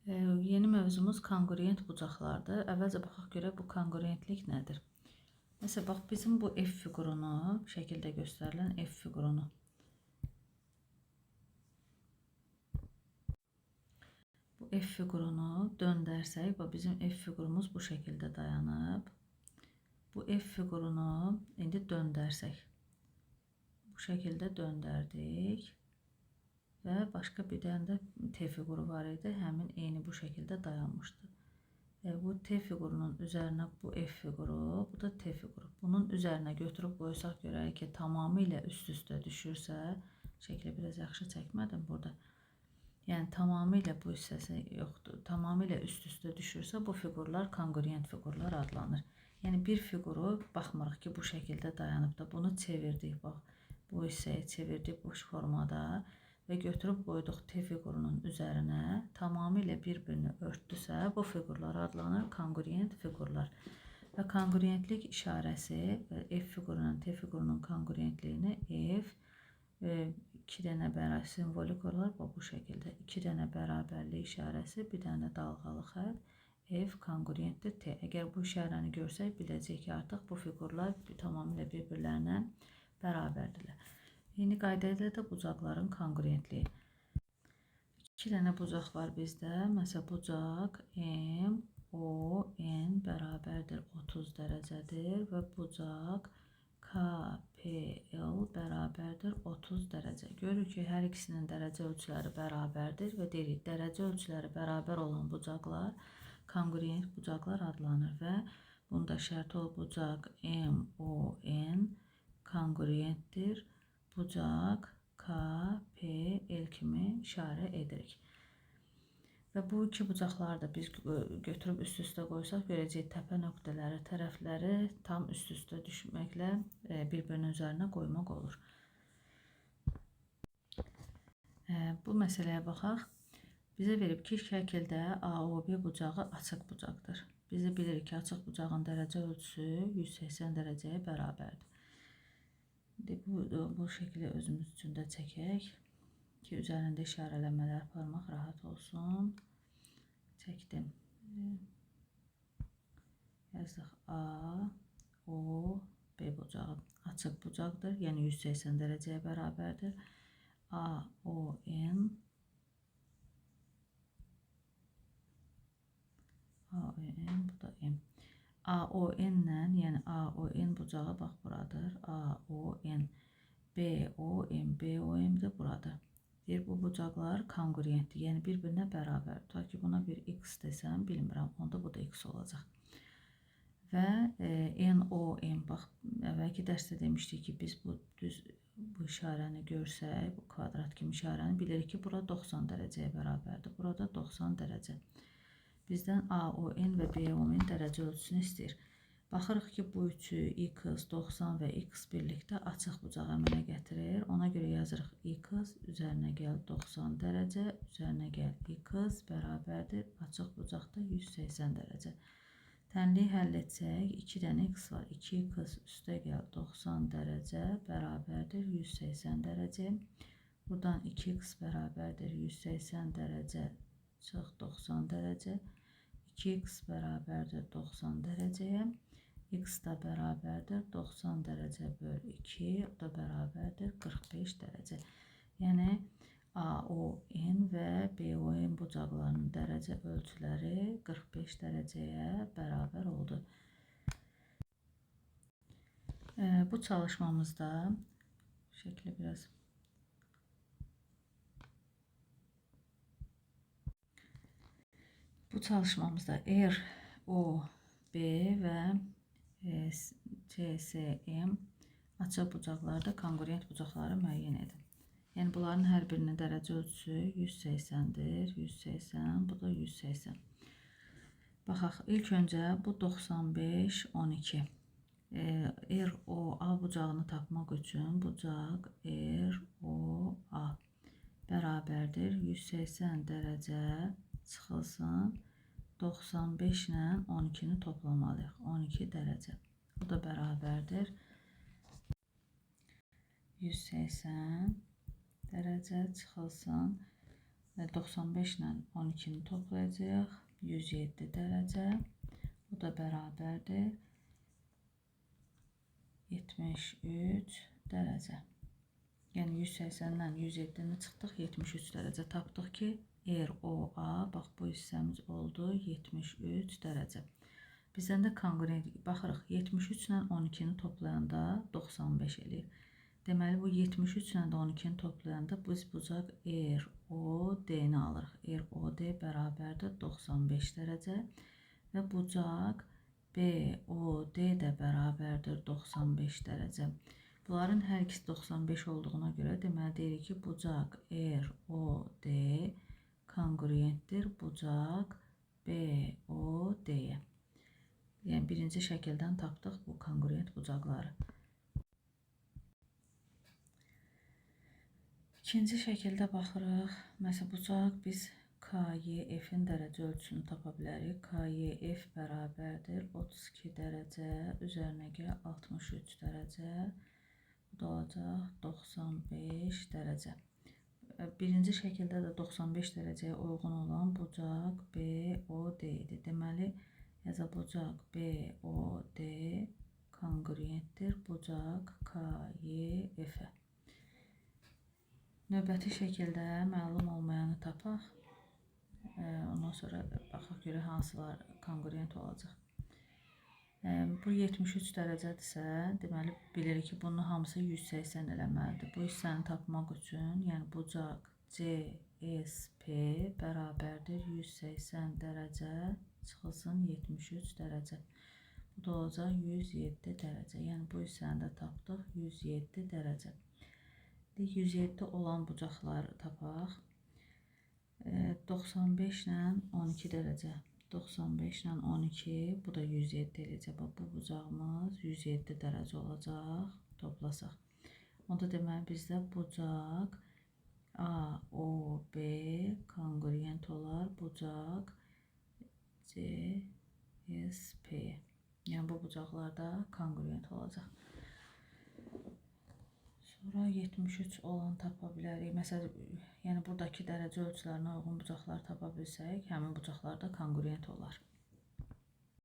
Yeni mövzumuz kongruent bucaqlardır. Əvvəlcə baxaq görək bu kongruentlik nədir? Məsələn, bax bizim bu F fiqurunu, şəkildə göstərilən F fiqurunu. Bu F fiqurunu döndərsək, bax bizim F fiqurumuz bu şəkildə dayanıb. Bu F fiqurunu indi döndərsək, bu şəkildə döndərdik. Və başqa bir dənə də T fiquru var idi. Həmin eyni bu şəkildə dayanmışdı. Bu T fiqurunun üzərinə bu F fiquru, bu da T fiquru. Bunun üzərinə götürüb qoysaq görək ki, tamamilə üst-üstə düşürsə, şəkli biraz yaxşı çəkmədim burada. Yəni tamamilə bu hissəsi yoxdur. Tamamilə üst-üstə düşürsə, bu fiqurlar kongruent fiqurlar adlanır. Yəni bir fiquru baxmırıq ki, bu şəkildə dayanıb da bunu çevirdik. Bax, bu hissəyi çevirdik bu formada. Və götürüb qoyduq T fiqurunun üzərinə, tamamilə bir-birini örtdüsə, bu fiqurlar adlanır kongruent fiqurlar. Və kongruentlik işarəsi, F fiqurunun, T fiqurunun kongruentliyini F, 2 dənə bərabər simvolik olaraq bu şəkildə. 2 dənə bərabərlik işarəsi, bir dənə dalğalı xətt, F kongruentdir T. Əgər bu işarəni görsək, biləcək ki, artıq bu fiqurlar tamamilə bir-birlərinə bərabərdirlər. Yeni qayda ilə də bucaqların kongruentliyi. 2 dənə bucaq var bizdə. Məsələn, bucaq M, O, N bərabərdir 30 dərəcədir və bucaq K, P, L bərabərdir 30 dərəcə. Görürük ki, hər ikisinin dərəcə ölçüləri bərabərdir və deyirik, dərəcə ölçüləri bərabər olan bucaqlar kongruent bucaqlar adlanır və bunda şərt ol bucaq M, O, N kongruentdir. Bucaq K, P, L kimi işarə edirik. Və bu iki bucaqları da biz götürüb üst-üstə qoysaq, görəcək təpə nöqtələri, tərəfləri tam üst-üstə düşməklə bir-birinin üzərinə qoymaq olur. Bu məsələyə baxaq. Bizə verib ki, şəkildə AOB bucağı açıq bucaqdır. Biz bilirik ki, açıq bucağın dərəcə ölçüsü 180 dərəcəyə bərabərdir. Bu şəkli özümüz üçün də çəkək ki, üzərində işarələmələr aparmaq rahat olsun. Çəkdim. Yazdıq A, O, B bucağı açıq bucaqdır. Yəni 180 dərəcəyə bərabərdir. A, O, N bu da M. AON-lə, yəni AON bucağı bax buradır. AON, BOM, BOM də buradır. Deyir, bu bucaqlar kongruentdir, yəni bir-birinə bərabər. Ta ki, buna bir X desəm, bilmirəm, onda bu da X olacaq. Və NOM, bax, əvvəlki dərsdə demişdik ki, biz bu işarəni görsək, bu kvadrat kimi işarəni bilirik ki, bura 90 dərəcəyə bərabərdir. Burada 90 dərəcə. Bizdən AON və BOM-in dərəcə ölçüsünü istəyir. Baxırıq ki, bu üçü X, 90 və X birlikdə açıq bucaq əmələ gətirir. Ona görə yazırıq X, üzərinə gəl 90 dərəcə, üzərinə gəl X bərabərdir. Açıq bucaqda 180 dərəcə. Tənliyi həll etsək, 2 dənə X var. 2X üstə gəl 90 dərəcə bərabərdir 180 dərəcə. Buradan 2X bərabərdir 180 dərəcə çıx 90 dərəcə. 2X bərabərdir 90 dərəcəyə. X da bərabərdir 90 dərəcə böl 2. O da bərabərdir 45 dərəcə. Yəni AON və BON bucaqlarının dərəcə ölçüləri 45 dərəcəyə bərabər oldu. Bu çalışmamızda şəkli biraz Bu çalışmamızda R, O, B və CSM açıq bucaqlarda kongruent bucaqları müəyyən edin. Yəni bunların hər birinin dərəcə ölçüsü 180-dir, 180, bu da 180. Baxaq, ilk öncə bu 95, 12. R, O, A bucağını tapmaq üçün bucaq R, O, A bərabərdir 180 dərəcə çıxılsın 95 ilə 12-ni toplamalıyıq. 12 dərəcə. Bu da bərabərdir 180 dərəcə çıxılsın 95 ilə 12-ni toplayacağıq. 107 dərəcə. Bu da bərabərdir 73 dərəcə. Yəni 180-dən 107-ni çıxdıq, 73 dərəcə tapdıq ki, ROA, bax bu hissəmiz oldu 73 dərəcə. Bizdən də kongruent baxırıq, 73 ilə 12-ni toplayanda 95 eləyir. Deməli, bu 73 ilə 12-ni toplayanda biz bucaq ROD-ni alırıq. ROD bərabərdir 95 dərəcə və bucaq BOD də bərabərdir 95 dərəcə. Bunların hər ikisi 95 olduğuna görə deməli deyirik ki, bucaq ROD kongruentdir bucaq BOD-yə. Yəni birinci şəkildən tapdıq bu kongruent bucaqları. İkinci şəkildə baxırıq. Məsələn, bucaq biz KYF-in dərəcə ölçüsünü tapa bilərik. KYF bərabərdir 32 dərəcə üzərinə 63 dərəcə. Bu da olacaq 95 dərəcə. Birinci şəkildə də 95 dərəcəyə uyğun olan bucaq BOD idi. Deməli, bucaq BOD kongruentdir bucaq KYF-ə. Növbəti şəkildə məlum olmayanı tapaq. Ondan sonra baxaq görə hansılar kongruent olacaq. Bu 73 dərəcədirsə, deməli bilirik ki, bunun hamısı 180 eləməlidir. Bu hissəni tapmaq üçün, yəni bucaq CSP bərabərdir 180 dərəcə çıxılsın 73 dərəcə. Bu da olacaq 107 dərəcə. Yəni bu hissəni də tapdıq 107 dərəcə. 107 olan bucaqları tapaq. 95 ilə 12 dərəcə. 95 ilə 12, bu da 107 eləyəcək. Bu bucağımız 107 dərəcə olacaq, toplasaq. Onda deməli bizdə bucaq AOB kongruent olar bucaq CSP. Yəni bu bucaqlarda kongruent olacaq. Sonra 73 olan tapa bilərik. Məsələn, yəni buradakı dərəcə ölçülərinə uyğun bucaqlar tapa bilsək, həmin bucaqlar da kongruent olar.